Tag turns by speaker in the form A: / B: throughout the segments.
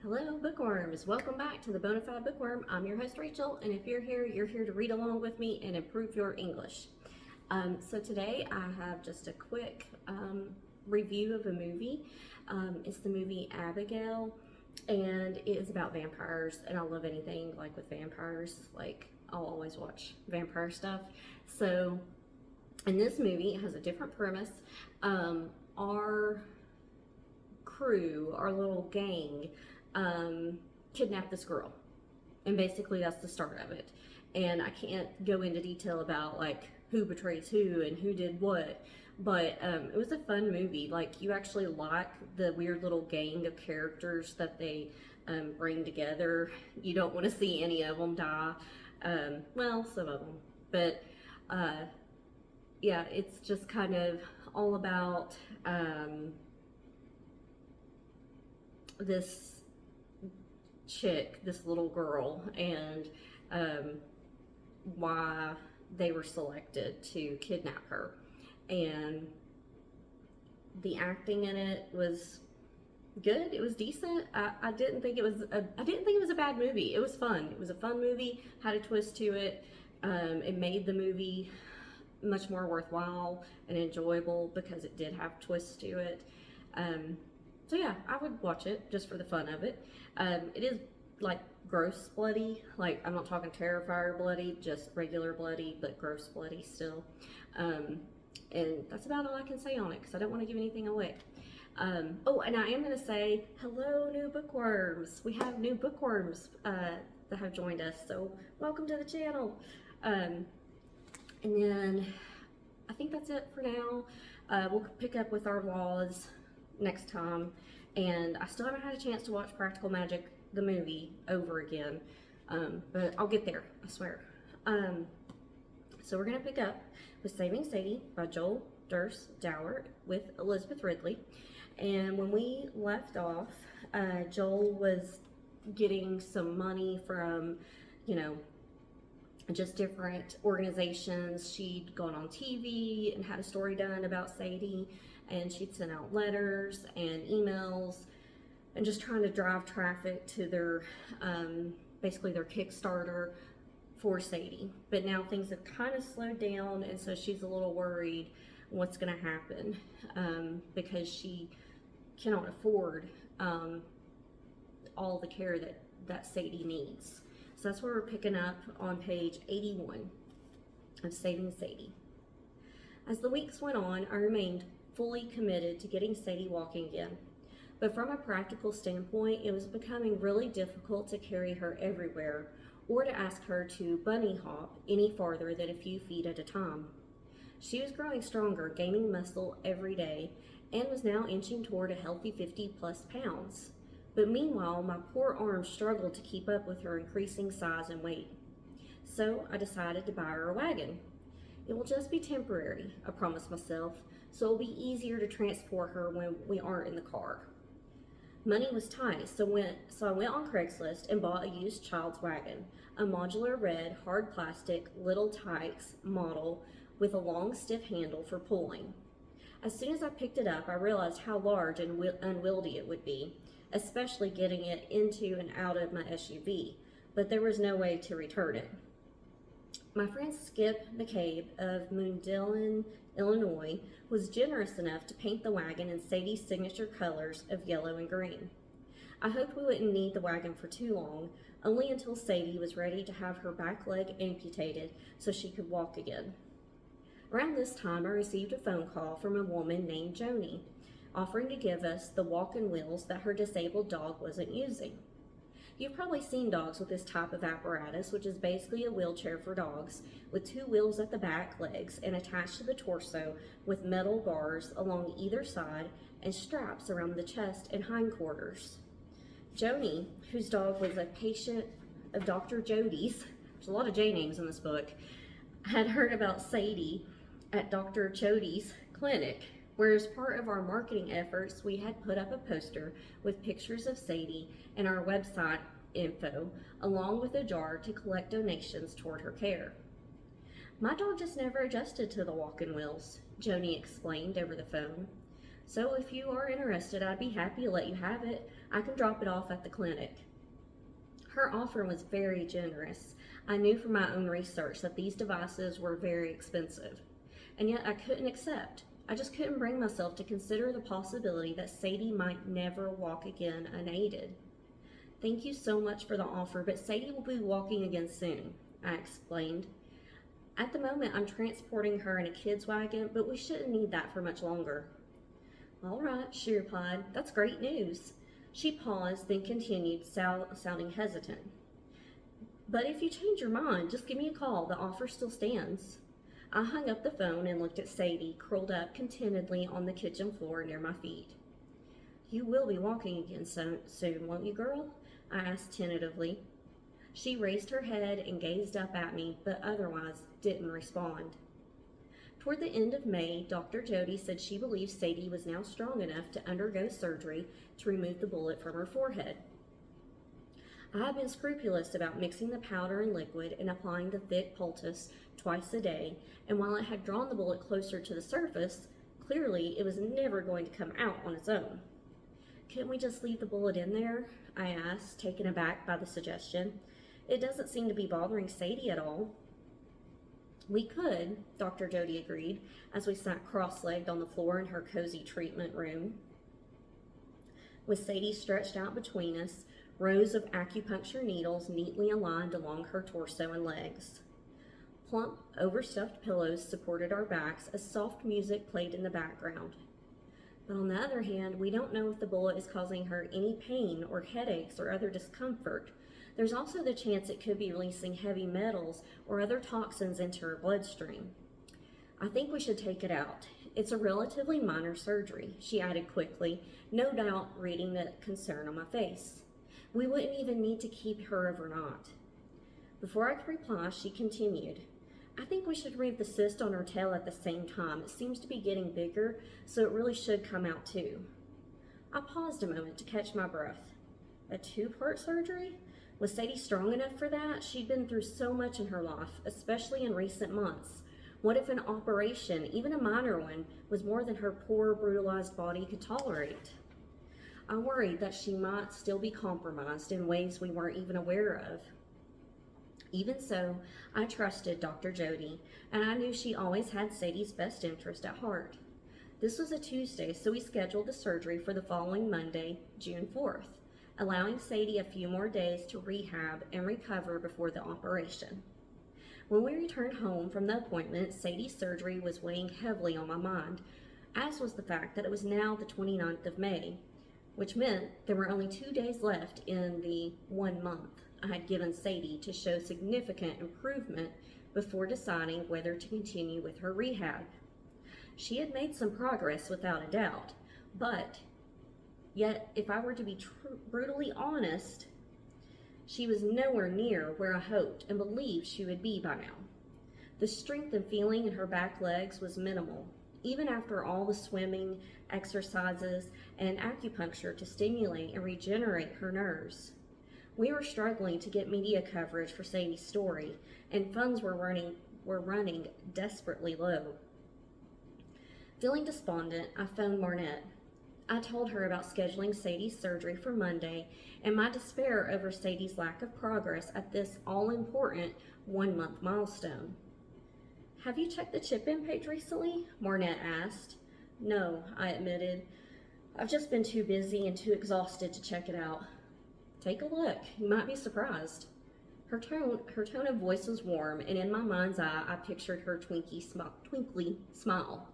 A: Hello, bookworms. Welcome back to the Bonafide Bookworm. I'm your host, Rachel, and if you're here to read along with me and improve your English. So today I have just a quick review of a movie. It's the movie Abigail, and it is about vampires, and I love anything like with vampires. Like, I'll always watch vampire stuff. So in this movie, it has a different premise. Our crew, our little gang, kidnapped this girl, and basically that's the start of it. And I can't go into detail about like who betrays who and who did what, but it was a fun movie. Like, you actually like the weird little gang of characters that they bring together. You don't want to see any of them die. Well, some of them, but yeah, it's just kind of all about this chick, this little girl, and why they were selected to kidnap her. And the acting in it was good. It was decent. I didn't think it was a bad movie. It was fun. It was a fun movie. Had a twist to it. It made the movie much more worthwhile and enjoyable because it did have twists to it. So yeah, I would watch it just for the fun of it. It is like gross bloody. Like, I'm not talking Terrifier bloody, just regular bloody, but gross bloody still. And that's about all I can say on it because I don't want to give anything away. Oh, and I am going to say hello, new bookworms. We have new bookworms that have joined us, so welcome to the channel. And then I think that's it for now. We'll pick up with our laws next time, and I still haven't had a chance to watch Practical Magic, the movie, over again, but I'll get there, I swear. So we're gonna pick up with Saving Sadie by Joal, Derse, Dauer with Elizabeth Ridley. And when we left off, Joal was getting some money from, just different organizations. She'd gone on TV and had a story done about Sadie, and she'd sent out letters and emails and just trying to drive traffic to their, basically their Kickstarter for Sadie. But now things have kind of slowed down, and so she's a little worried what's going to happen because she cannot afford all the care that Sadie needs. So that's where we're picking up on page 81 of Saving Sadie. As the weeks went on, I remained fully committed to getting Sadie walking again. But from a practical standpoint, it was becoming really difficult to carry her everywhere or to ask her to bunny hop any farther than a few feet at a time. She was growing stronger, gaining muscle every day, and was now inching toward a healthy 50+ pounds. But meanwhile, my poor arms struggled to keep up with her increasing size and weight. So I decided to buy her a wagon. It will just be temporary, I promised myself, so it'll be easier to transport her when we aren't in the car. Money was tight, so I went on Craigslist and bought a used child's wagon, a modular red, hard plastic, Little Tykes model with a long, stiff handle for pulling. As soon as I picked it up, I realized how large and unwieldy it would be, especially getting it into and out of my SUV, but there was no way to return it. My friend Skip McCabe of Moondalen, Illinois, was generous enough to paint the wagon in Sadie's signature colors of yellow and green. I hoped we wouldn't need the wagon for too long, only until Sadie was ready to have her back leg amputated so she could walk again. Around this time, I received a phone call from a woman named Joni, offering to give us the walking wheels that her disabled dog wasn't using. You've probably seen dogs with this type of apparatus, which is basically a wheelchair for dogs, with 2 wheels at the back legs and attached to the torso with metal bars along either side and straps around the chest and hindquarters. Joni, whose dog was a patient of Dr. Jody's, there's a lot of J names in this book, had heard about Sadie at Dr. Jody's clinic, where as part of our marketing efforts, we had put up a poster with pictures of Sadie and our website info, along with a jar to collect donations toward her care. My dog just never adjusted to the walking wheels, Joni explained over the phone. So if you are interested, I'd be happy to let you have it. I can drop it off at the clinic. Her offer was very generous. I knew from my own research that these devices were very expensive, and yet I couldn't accept. I just couldn't bring myself to consider the possibility that Sadie might never walk again unaided. Thank you so much for the offer, but Sadie will be walking again soon, I explained. At the moment, I'm transporting her in a kid's wagon, but we shouldn't need that for much longer. All right, she replied. That's great news. She paused, then continued, sounding hesitant. But if you change your mind, just give me a call. The offer still stands. I hung up the phone and looked at Sadie, curled up contentedly on the kitchen floor near my feet. You will be walking again soon, won't you, girl? I asked tentatively. She raised her head and gazed up at me, but otherwise didn't respond. Toward the end of May, Dr. Jody said she believed Sadie was now strong enough to undergo surgery to remove the bullet from her forehead. I have been scrupulous about mixing the powder and liquid and applying the thick poultice twice a day, and while it had drawn the bullet closer to the surface, clearly it was never going to come out on its own. Couldn't we just leave the bullet in there? I asked, taken aback by the suggestion. It doesn't seem to be bothering Sadie at all. We could, Dr. Jody agreed, as we sat cross-legged on the floor in her cozy treatment room. With Sadie stretched out between us, rows of acupuncture needles neatly aligned along her torso and legs. Plump, overstuffed pillows supported our backs as soft music played in the background. But on the other hand, we don't know if the bullet is causing her any pain or headaches or other discomfort. There's also the chance it could be releasing heavy metals or other toxins into her bloodstream. I think we should take it out. It's a relatively minor surgery, she added quickly, no doubt reading the concern on my face. We wouldn't even need to keep her overnight. Before I could reply, she continued, I think we should remove the cyst on her tail at the same time. It seems to be getting bigger, so it really should come out too. I paused a moment to catch my breath. A two-part surgery? Was Sadie strong enough for that? She'd been through so much in her life, especially in recent months. What if an operation, even a minor one, was more than her poor, brutalized body could tolerate? I worried that she might still be compromised in ways we weren't even aware of. Even so, I trusted Dr. Jody, and I knew she always had Sadie's best interest at heart. This was a Tuesday, so we scheduled the surgery for the following Monday, June 4th, allowing Sadie a few more days to rehab and recover before the operation. When we returned home from the appointment, Sadie's surgery was weighing heavily on my mind, as was the fact that it was now the 29th of May, which meant there were only 2 days left in the 1 month I had given Sadie to show significant improvement before deciding whether to continue with her rehab. She had made some progress without a doubt, but yet if I were to be brutally honest, she was nowhere near where I hoped and believed she would be by now. The strength and feeling in her back legs was minimal, even after all the swimming, exercises, and acupuncture to stimulate and regenerate her nerves. We were struggling to get media coverage for Sadie's story, and funds were running desperately low. Feeling despondent, I phoned Marnette. I told her about scheduling Sadie's surgery for Monday and my despair over Sadie's lack of progress at this all-important 1-month milestone. Have you checked the chip-in page recently? Marnette asked. No, I admitted. I've just been too busy and too exhausted to check it out. Take a look. You might be surprised. Her tone of voice was warm, and in my mind's eye, I pictured her twinkly smile.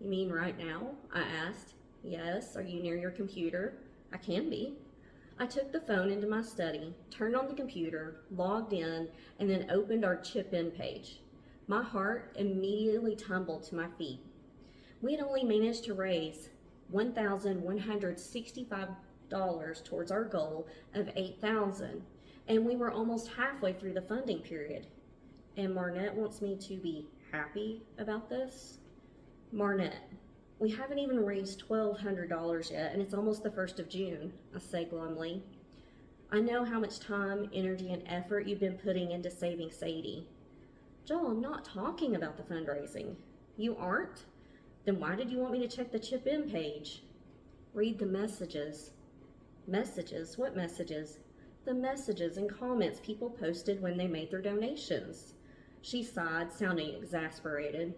A: You mean right now? I asked. Yes. Are you near your computer? I can be. I took the phone into my study, turned on the computer, logged in, and then opened our chip-in page. My heart immediately tumbled to my feet. We had only managed to raise $1,165 towards our goal of $8,000, and we were almost halfway through the funding period. And Marnette wants me to be happy about this? Marnette, we haven't even raised $1,200 yet, and it's almost the 1st of June, I say glumly. I know how much time, energy, and effort you've been putting into saving Sadie. Joel, I'm not talking about the fundraising. You aren't? Then why did you want me to check the chip-in page? Read the messages. Messages? What messages? The messages and comments people posted when they made their donations. She sighed, sounding exasperated.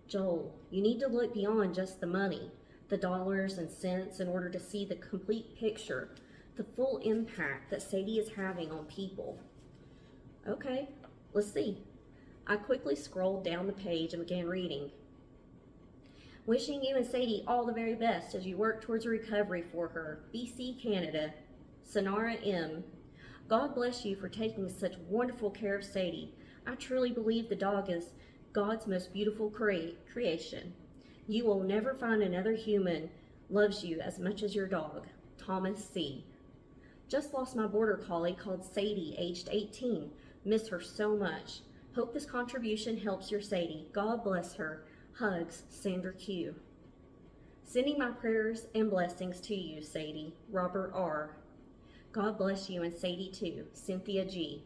A: Joel, you need to look beyond just the money, the dollars and cents, in order to see the complete picture, the full impact that Sadie is having on people. Okay, let's see. I quickly scrolled down the page and began reading. Wishing you and Sadie all the very best as you work towards a recovery for her. BC, Canada. Sonara M. God bless you for taking such wonderful care of Sadie. I truly believe the dog is God's most beautiful creation. You will never find another human loves you as much as your dog. Thomas C. Just lost my border collie called Sadie, aged 18. Miss her so much. Hope this contribution helps your Sadie. God bless her. Hugs, Sandra Q. Sending my prayers and blessings to you, Sadie. Robert R. God bless you and Sadie too. Cynthia G.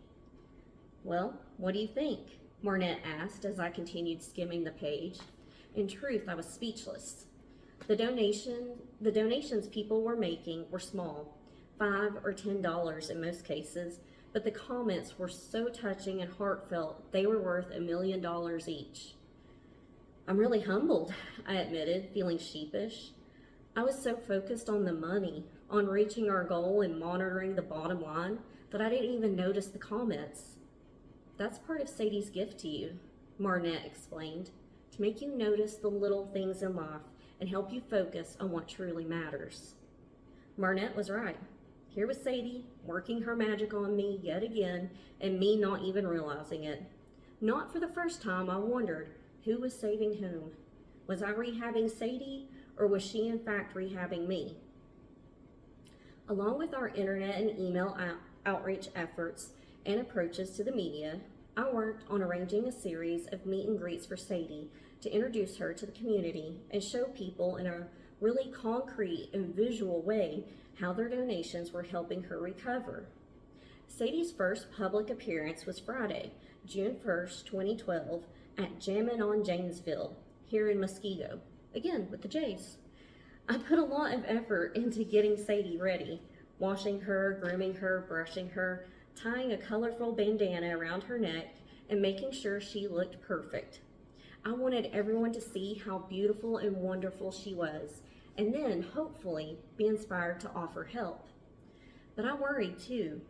A: Well, what do you think? Marnette asked as I continued skimming the page. In truth, I was speechless. The donations people were making were small, $5 or $10 in most cases, but the comments were so touching and heartfelt they were worth $1 million each. I'm really humbled, I admitted, feeling sheepish. I was so focused on the money, on reaching our goal and monitoring the bottom line, that I didn't even notice the comments. That's part of Sadie's gift to you, Marnette explained, to make you notice the little things in life and help you focus on what truly matters. Marnette was right. Here was Sadie, working her magic on me yet again, and me not even realizing it. Not for the first time, I wondered, who was saving whom? Was I rehabbing Sadie, or was she in fact rehabbing me? Along with our internet and email outreach efforts and approaches to the media, I worked on arranging a series of meet and greets for Sadie to introduce her to the community and show people in a really concrete and visual way how their donations were helping her recover. Sadie's first public appearance was Friday, June 1st, 2012, at Jammin' on Janesville, here in Muskego, again with the J's. I put a lot of effort into getting Sadie ready, washing her, grooming her, brushing her, tying a colorful bandana around her neck, and making sure she looked perfect. I wanted everyone to see how beautiful and wonderful she was, and then, hopefully, be inspired to offer help. But I worried too.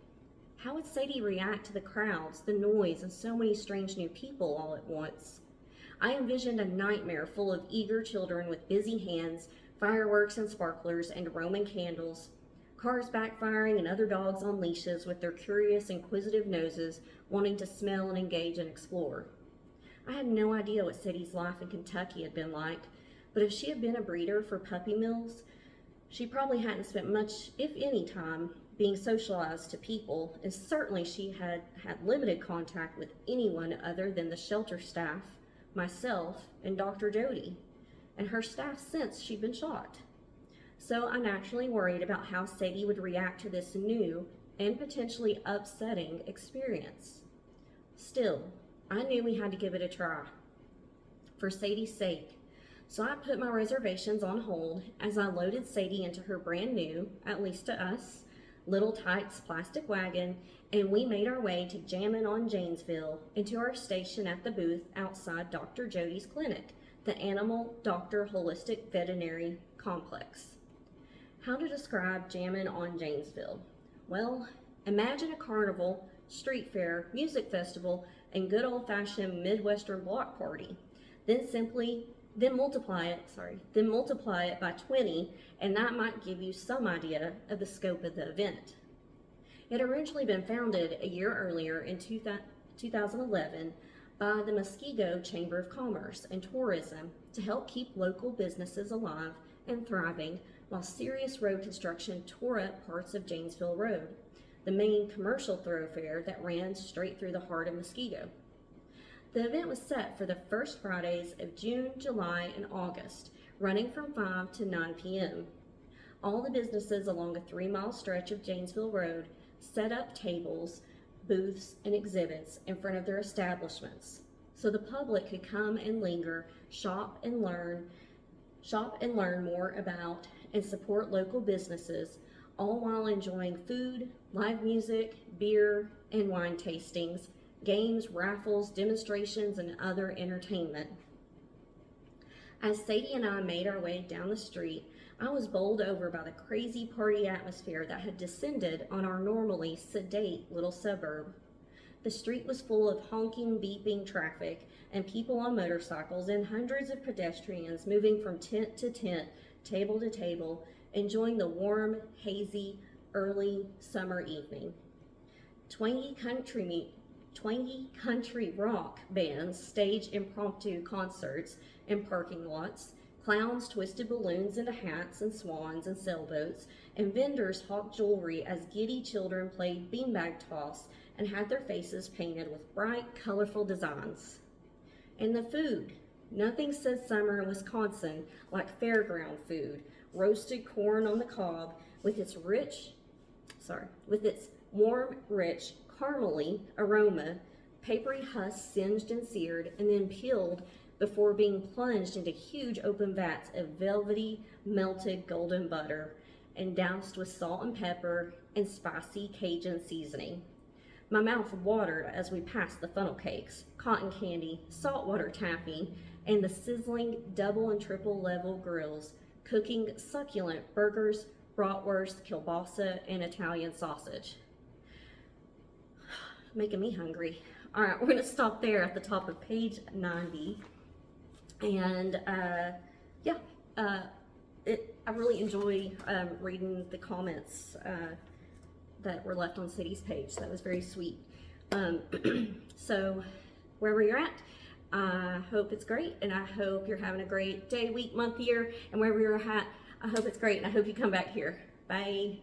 A: How would Sadie react to the crowds, the noise, and so many strange new people all at once? I envisioned a nightmare full of eager children with busy hands, fireworks and sparklers, and Roman candles, cars backfiring and other dogs on leashes with their curious, inquisitive noses wanting to smell and engage and explore. I had no idea what Sadie's life in Kentucky had been like, but if she had been a breeder for puppy mills, she probably hadn't spent much, if any, time being socialized to people, and certainly she had had limited contact with anyone other than the shelter staff, myself, and Dr. Jody, and her staff since she'd been shot. So I naturally worried about how Sadie would react to this new and potentially upsetting experience. Still, I knew we had to give it a try, for Sadie's sake. So I put my reservations on hold as I loaded Sadie into her brand new, at least to us, Little Tykes plastic wagon, and we made our way to Jammin' on Janesville and to our station at the booth outside Dr. Jody's clinic, the Animal Doctor Holistic Veterinary Complex. How to describe Jammin' on Janesville? Well, imagine a carnival, street fair, music festival, and good old-fashioned Midwestern block party. Then multiply it by 20, and that might give you some idea of the scope of the event. It had originally been founded a year earlier in 2011 by the Muskego Chamber of Commerce and Tourism to help keep local businesses alive and thriving while serious road construction tore up parts of Janesville Road, the main commercial thoroughfare that ran straight through the heart of Muskego. The event was set for the first Fridays of June, July, and August, running from 5 to 9 p.m. All the businesses along a 3-mile stretch of Janesville Road set up tables, booths, and exhibits in front of their establishments so the public could come and linger, shop and learn more about and support local businesses, all while enjoying food, live music, beer, and wine tastings, games, raffles, demonstrations, and other entertainment. As Sadie and I made our way down the street, I was bowled over by the crazy party atmosphere that had descended on our normally sedate little suburb. The street was full of honking, beeping traffic and people on motorcycles and hundreds of pedestrians moving from tent to tent, table to table, enjoying the warm, hazy, early summer evening. Twangy country rock bands staged impromptu concerts in parking lots. Clowns twisted balloons into hats and swans and sailboats, and vendors hawked jewelry as giddy children played beanbag toss and had their faces painted with bright, colorful designs. And the food. Nothing says summer in Wisconsin like fairground food. Roasted corn on the cob with its warm, rich, caramely aroma, papery husks singed and seared, and then peeled before being plunged into huge open vats of velvety, melted golden butter and doused with salt and pepper and spicy Cajun seasoning. My mouth watered as we passed the funnel cakes, cotton candy, saltwater taffy, and the sizzling double and triple level grills cooking succulent burgers, bratwurst, kielbasa, and Italian sausage. Making me hungry. All right, we're going to stop there at the top of page 90. And I really enjoy reading the comments that were left on Sadie's page. That was very sweet. So wherever you're at, I hope it's great, and I hope you're having a great day, week, month, year, and wherever you're at, I hope it's great, and I hope you come back here. Bye.